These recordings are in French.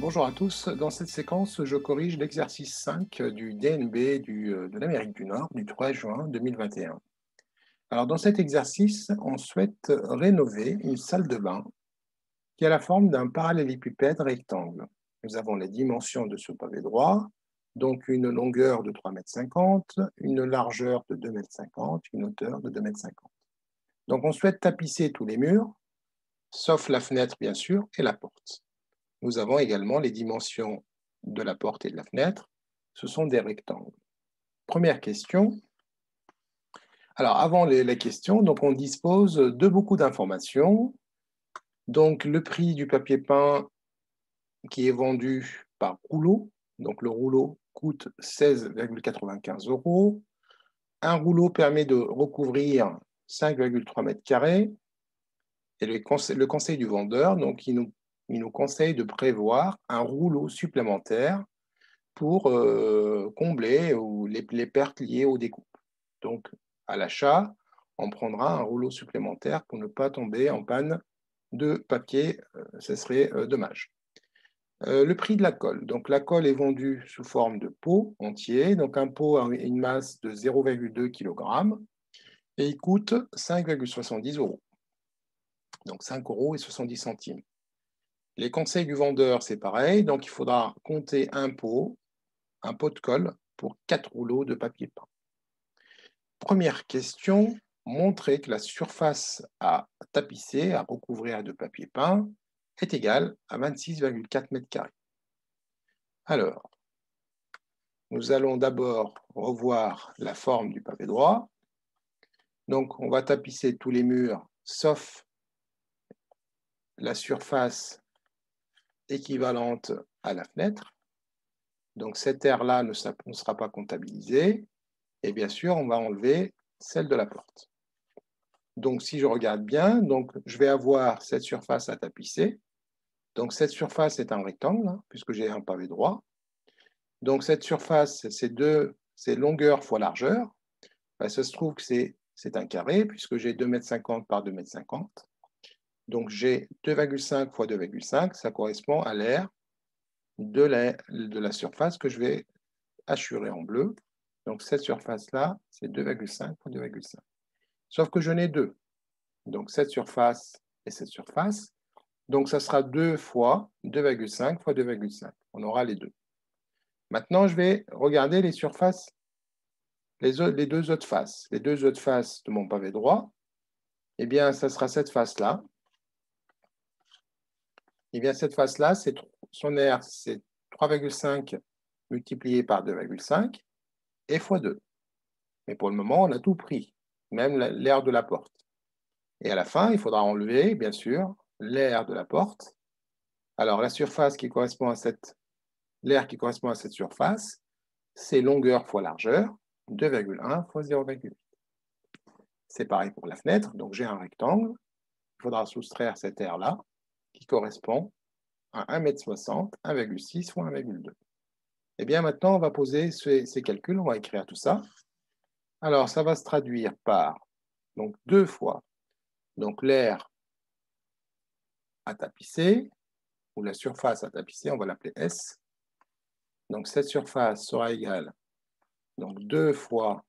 Bonjour à tous. Dans cette séquence, je corrige l'exercice 5 du DNB de l'Amérique du Nord du 3 juin 2021. Alors, dans cet exercice, on souhaite rénover une salle de bain qui a la forme d'un parallélépipède rectangle. Nous avons les dimensions de ce pavé droit, donc une longueur de 3,50 m, une largeur de 2,50 m, une hauteur de 2,50 m. Donc, on souhaite tapisser tous les murs, sauf la fenêtre, bien sûr, et la porte. Nous avons également les dimensions de la porte et de la fenêtre. Ce sont des rectangles. Première question. Alors, avant les questions, donc on dispose de beaucoup d'informations. Donc, le prix du papier peint qui est vendu par rouleau. Donc, le rouleau coûte 16,95 €. Un rouleau permet de recouvrir 5,3 mètres carrés. Et le conseil du vendeur, donc, il nous conseille de prévoir un rouleau supplémentaire pour combler les pertes liées aux découpes. Donc, à l'achat, on prendra un rouleau supplémentaire pour ne pas tomber en panne de papier, ce serait dommage. Le prix de la colle. Donc, la colle est vendue sous forme de pot entier. Donc, un pot a une masse de 0,2 kg et il coûte 5,70 €. Donc, 5,70 €. Les conseils du vendeur, c'est pareil. Donc, il faudra compter un pot de colle pour 4 rouleaux de papier peint. Première question, montrer que la surface à tapisser, à recouvrir de papier peint, est égale à 26,4 mètres carrés. Alors, nous allons d'abord revoir la forme du pavé droit. Donc, on va tapisser tous les murs, sauf la surface équivalente à la fenêtre. Donc, cette aire-là ne sera pas comptabilisée. Et bien sûr, on va enlever celle de la porte. Donc, si je regarde bien, donc, je vais avoir cette surface à tapisser. Donc, cette surface est un rectangle, puisque j'ai un pavé droit. Donc, cette surface, c'est longueur fois largeur. Ben, ça se trouve que c'est un carré, puisque j'ai 2,50 m par 2,50 m. Donc, j'ai 2,5 fois 2,5, ça correspond à l'aire de la surface que je vais hachurer en bleu. Donc, cette surface-là, c'est 2,5 fois 2,5. Sauf que je n'ai deux. Donc, cette surface et cette surface. Donc, ça sera 2 fois 2,5 fois 2,5. On aura les deux. Maintenant, je vais regarder les surfaces, les deux autres faces. Les deux autres faces de mon pavé droit, eh bien, ça sera cette face-là. Eh bien, cette face-là, son aire, c'est 3,5 multiplié par 2,5 et fois 2. Mais pour le moment, on a tout pris, même l'aire de la porte. Et à la fin, il faudra enlever, bien sûr, l'aire de la porte. Alors, la surface qui correspond à l'aire qui correspond à cette surface, c'est longueur fois largeur, 2,1 fois 0,8. C'est pareil pour la fenêtre, donc j'ai un rectangle. Il faudra soustraire cette aire-là, qui correspond à 1,60 m, 1,6 fois 1,2. Et bien maintenant, on va poser ces calculs, on va écrire tout ça. Alors, ça va se traduire par donc 2 fois donc l'aire à tapisser, ou la surface à tapisser, on va l'appeler S. Donc cette surface sera égale donc 2 fois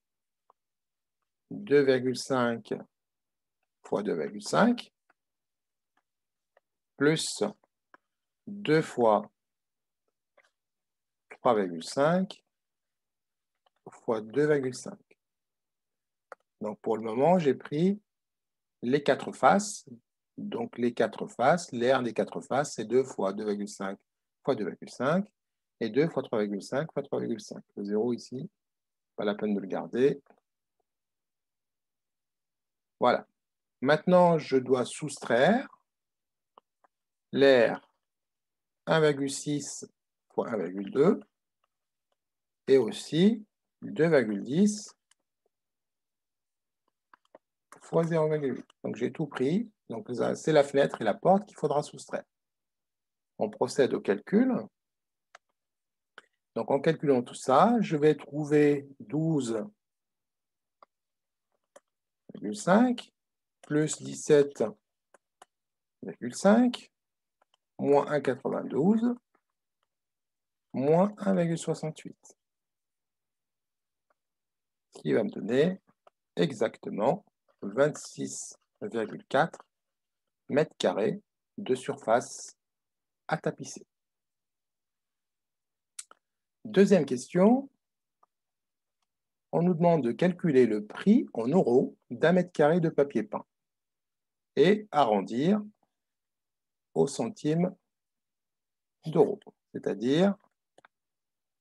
2,5 fois 2,5 plus 2 fois 3,5 fois 2,5. Donc pour le moment, j'ai pris les quatre faces. Donc les quatre faces, l'aire des quatre faces, c'est 2 fois 2,5 fois 2,5 et 2 fois 3,5 fois 3,5. Le 0 ici, pas la peine de le garder. Voilà. Maintenant, je dois soustraire l'aire 1,6 fois 1,2 et aussi 2,10 fois 0,8. Donc j'ai tout pris. Donc c'est la fenêtre et la porte qu'il faudra soustraire. On procède au calcul. Donc en calculant tout ça, je vais trouver 12,5 plus 17,5 moins 1,92 moins 1,68. Ce qui va me donner exactement 26,4 mètres carrés de surface à tapisser. Deuxième question, on nous demande de calculer le prix en euros d'un mètre carré de papier peint et arrondir au centime d'euro, c'est-à-dire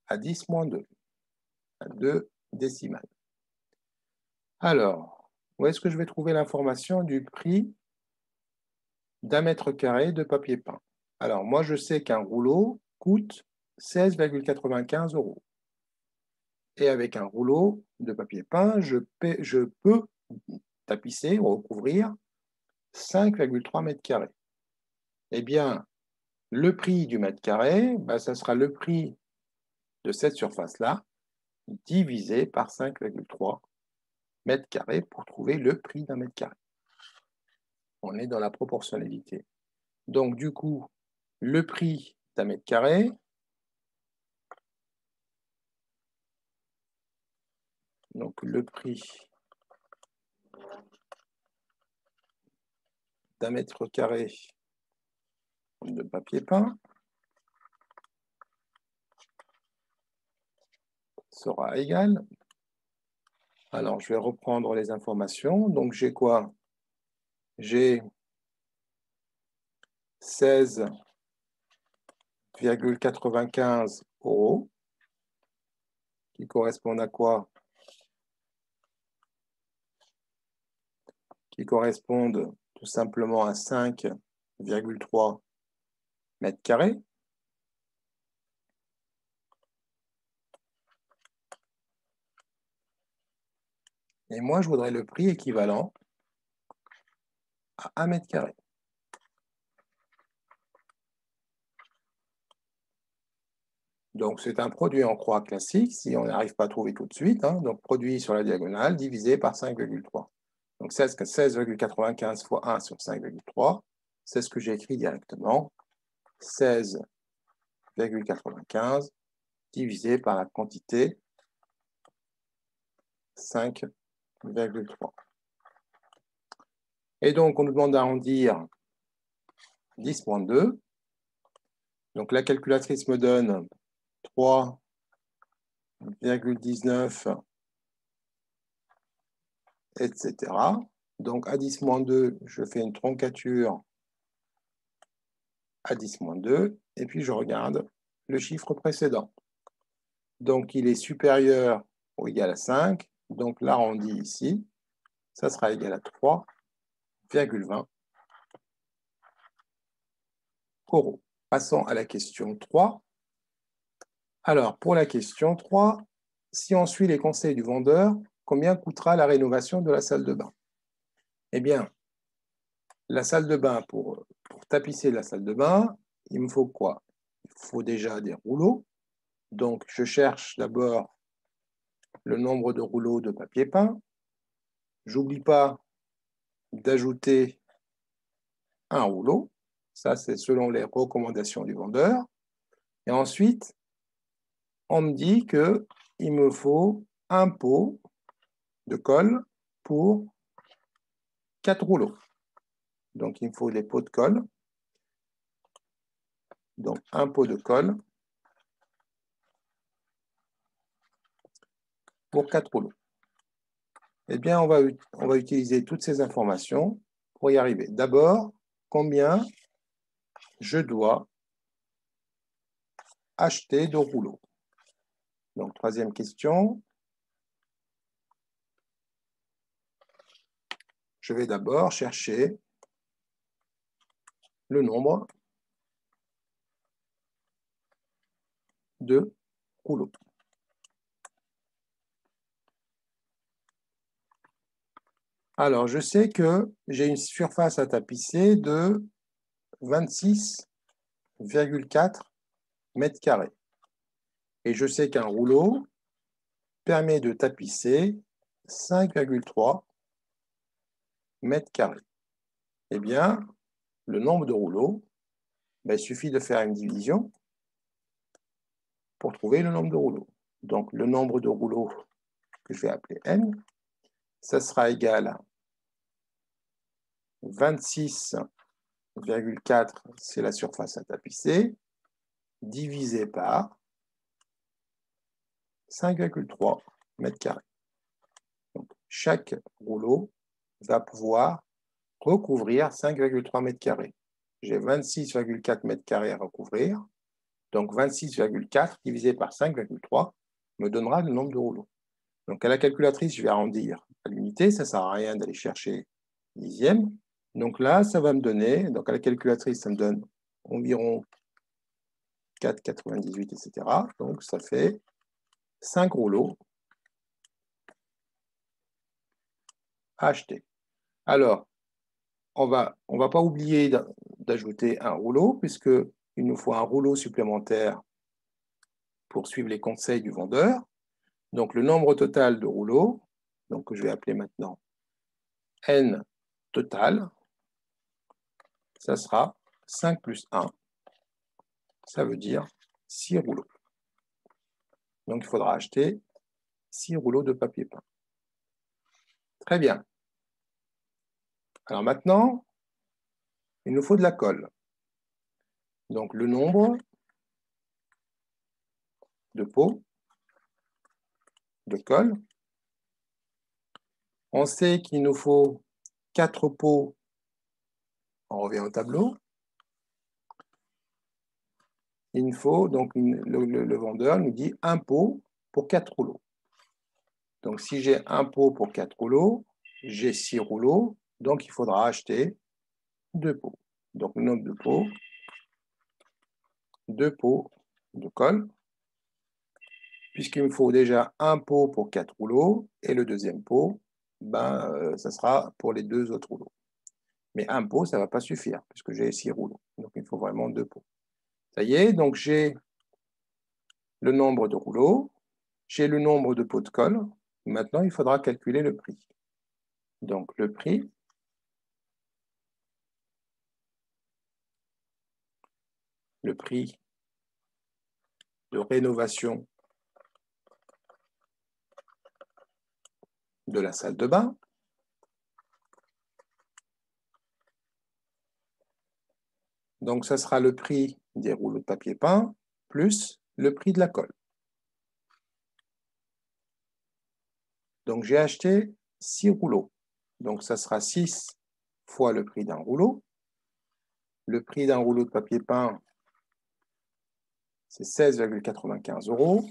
à 10-2, à 2 décimales. Alors, où est-ce que je vais trouver l'information du prix d'un mètre carré de papier peint? Alors, moi, je sais qu'un rouleau coûte 16,95 €. Et avec un rouleau de papier peint, je peux tapisser ou recouvrir 5,3 mètres carrés. Eh bien, le prix du mètre carré, ça sera le prix de cette surface-là divisé par 5,3 mètres carrés pour trouver le prix d'un mètre carré. On est dans la proportionnalité. Donc, du coup, le prix d'un mètre carré, donc le prix d'un mètre carré de papier peint sera égal. Alors, je vais reprendre les informations. Donc, j'ai quoi? J'ai 16,95 € qui correspondent à quoi? Qui correspondent tout simplement à 5,3 mètres carrés. Et moi, je voudrais le prix équivalent à 1 mètre carré. Donc, c'est un produit en croix classique, si on n'arrive pas à trouver tout de suite. Donc, produit sur la diagonale divisé par 5,3. Donc, 16,95 fois 1 sur 5,3, c'est ce que j'ai écrit directement. 16,95 divisé par la quantité 5,3. Et donc, on nous demande d'arrondir 10-2. Donc, la calculatrice me donne 3,19, etc. Donc, à 10-2, je fais une troncature à 10-2, et puis je regarde le chiffre précédent. Donc, il est supérieur ou égal à 5, donc l'arrondi ici, ça sera égal à 3,20 €. Passons à la question 3. Alors, pour la question 3, si on suit les conseils du vendeur, combien coûtera la rénovation de la salle de bain? Eh bien, la salle de bain, pour tapisser la salle de bain, il me faut quoi? Il faut déjà des rouleaux. Donc, je cherche d'abord le nombre de rouleaux de papier peint. J'oublie pas d'ajouter un rouleau. Ça, c'est selon les recommandations du vendeur. Et ensuite, on me dit qu'il me faut un pot de colle pour 4 rouleaux. Donc, il me faut les pots de colle. Donc, un pot de colle pour 4 rouleaux. Eh bien, on va utiliser toutes ces informations pour y arriver. D'abord, combien je dois acheter de rouleaux? Donc, troisième question. Je vais d'abord chercher le nombre de rouleaux. Alors, je sais que j'ai une surface à tapisser de 26,4 mètres carrés. Et je sais qu'un rouleau permet de tapisser 5,3 mètres carrés. Eh bien, le nombre de rouleaux, il suffit de faire une division. pour trouver le nombre de rouleaux. Donc, le nombre de rouleaux que je vais appeler N, ça sera égal à 26,4, c'est la surface à tapisser, divisé par 5,3 mètres carrés. Donc, chaque rouleau va pouvoir recouvrir 5,3 mètres carrés. J'ai 26,4 mètres carrés à recouvrir. Donc, 26,4 divisé par 5,3 me donnera le nombre de rouleaux. Donc, à la calculatrice, je vais arrondir à l'unité. Ça ne sert à rien d'aller chercher dixième. Donc là, ça va me donner, donc à la calculatrice, ça me donne environ 4,98, etc. Donc, ça fait 5 rouleaux à acheter. Alors, on va pas oublier d'ajouter un rouleau, puisqu'il nous faut un rouleau supplémentaire pour suivre les conseils du vendeur. Donc, le nombre total de rouleaux, donc que je vais appeler maintenant N total, ça sera 5 plus 1, ça veut dire 6 rouleaux. Donc, il faudra acheter 6 rouleaux de papier peint. Très bien. Alors maintenant, il nous faut de la colle. Donc, le nombre de pots de colle. On sait qu'il nous faut 4 pots. On revient au tableau. Il nous faut, donc le vendeur nous dit un pot pour 4 rouleaux. Donc, si j'ai un pot pour 4 rouleaux, j'ai 6 rouleaux, donc il faudra acheter 2 pots. Donc, le nombre de pots, 2 pots de colle, puisqu'il me faut déjà un pot pour 4 rouleaux, et le deuxième pot, ça sera pour les 2 autres rouleaux. Mais un pot, ça ne va pas suffire, puisque j'ai 6 rouleaux. Donc, il faut vraiment 2 pots. Ça y est, donc j'ai le nombre de rouleaux, j'ai le nombre de pots de colle. Maintenant, il faudra calculer le prix. Donc, le prix, de rénovation de la salle de bain. Donc, ça sera le prix des rouleaux de papier peint plus le prix de la colle. Donc, j'ai acheté 6 rouleaux. Donc, ça sera 6 fois le prix d'un rouleau. Le prix d'un rouleau de papier peint, c'est 16,95 €.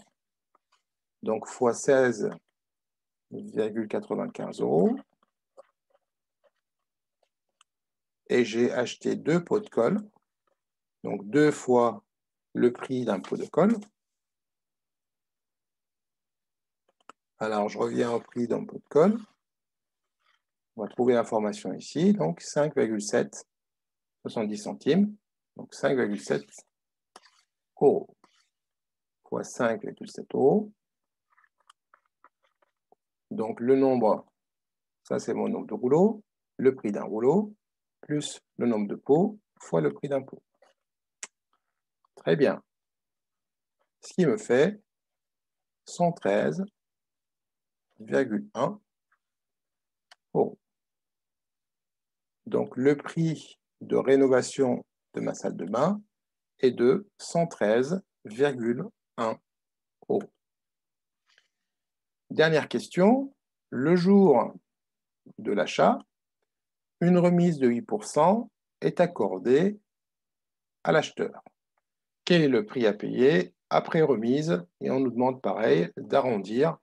Donc, fois 16,95 €. Et j'ai acheté 2 pots de colle. Donc, 2 fois le prix d'un pot de colle. Alors, je reviens au prix d'un pot de colle. On va trouver l'information ici. Donc, 5,770 centimes. Donc, 5,7 € fois 5,7 €. Donc, le nombre, ça c'est mon nombre de rouleaux, le prix d'un rouleau, plus le nombre de pots, fois le prix d'un pot. Très bien. Ce qui me fait 113,1 €. Donc, le prix de rénovation de ma salle de bain est de 113,1 €. Dernière question. Le jour de l'achat, une remise de 8% est accordée à l'acheteur. Quel est le prix à payer après remise? Et on nous demande pareil d'arrondir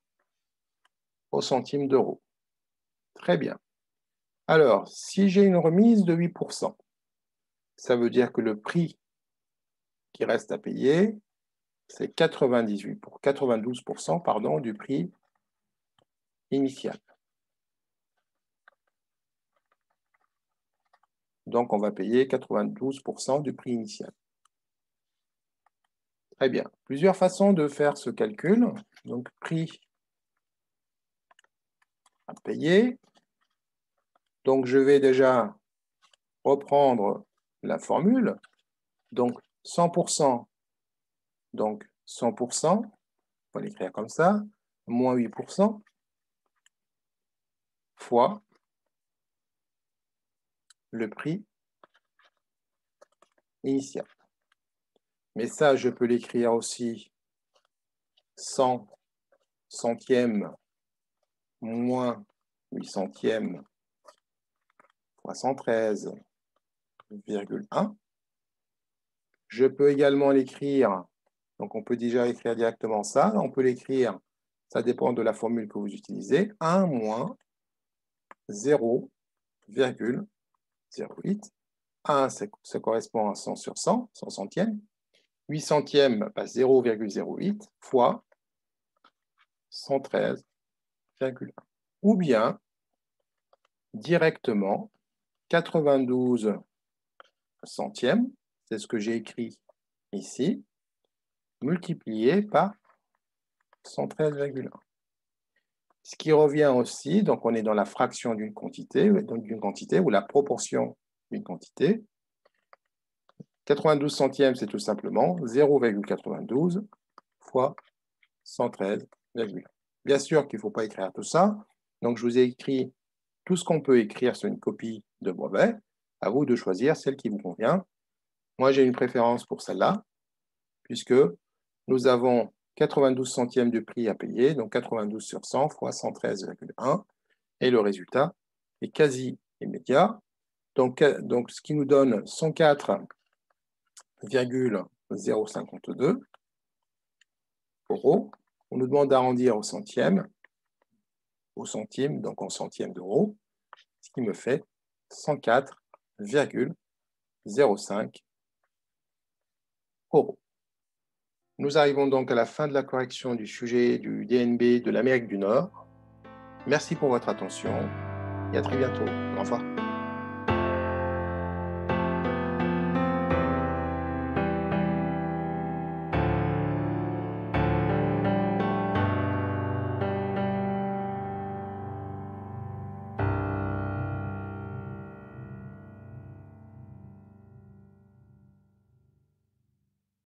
au centime d'euro. Très bien. Alors, si j'ai une remise de 8%, ça veut dire que le prix qui reste à payer, c'est 92% pardon, du prix initial. Donc, on va payer 92% du prix initial. Très bien. Plusieurs façons de faire ce calcul. Donc, prix à payer. Donc, je vais déjà reprendre la formule. Donc, 100%, donc 100%, on va l'écrire comme ça, moins 8%, fois le prix initial. Mais ça, je peux l'écrire aussi 100 centièmes moins 8 centièmes fois 113,1. Je peux également l'écrire, donc on peut déjà écrire directement ça. On peut l'écrire, ça dépend de la formule que vous utilisez, 1 moins 0,08. 1, ça correspond à 100 sur 100, 100 centièmes. 8 centièmes, 0,08 fois 113,1. Ou bien, directement, 92 centièmes, c'est ce que j'ai écrit ici, multiplié par 113,1. Ce qui revient aussi, donc on est dans la fraction d'une quantité, ou la proportion d'une quantité. 92 centièmes, c'est tout simplement 0,92 fois 113,1. Bien sûr qu'il ne faut pas écrire tout ça, donc je vous ai écrit tout ce qu'on peut écrire sur une copie de brevet. À vous de choisir celle qui vous convient. Moi, j'ai une préférence pour celle-là, puisque nous avons 92 centièmes de prix à payer, donc 92 sur 100 fois 113,1, et le résultat est quasi immédiat. Donc ce qui nous donne 104,052 euros. On nous demande d'arrondir au centime, donc en centièmes d'euros, ce qui me fait 104,05 euros. Nous arrivons donc à la fin de la correction du sujet du DNB de l'Amérique du Nord. Merci pour votre attention et à très bientôt. Au revoir.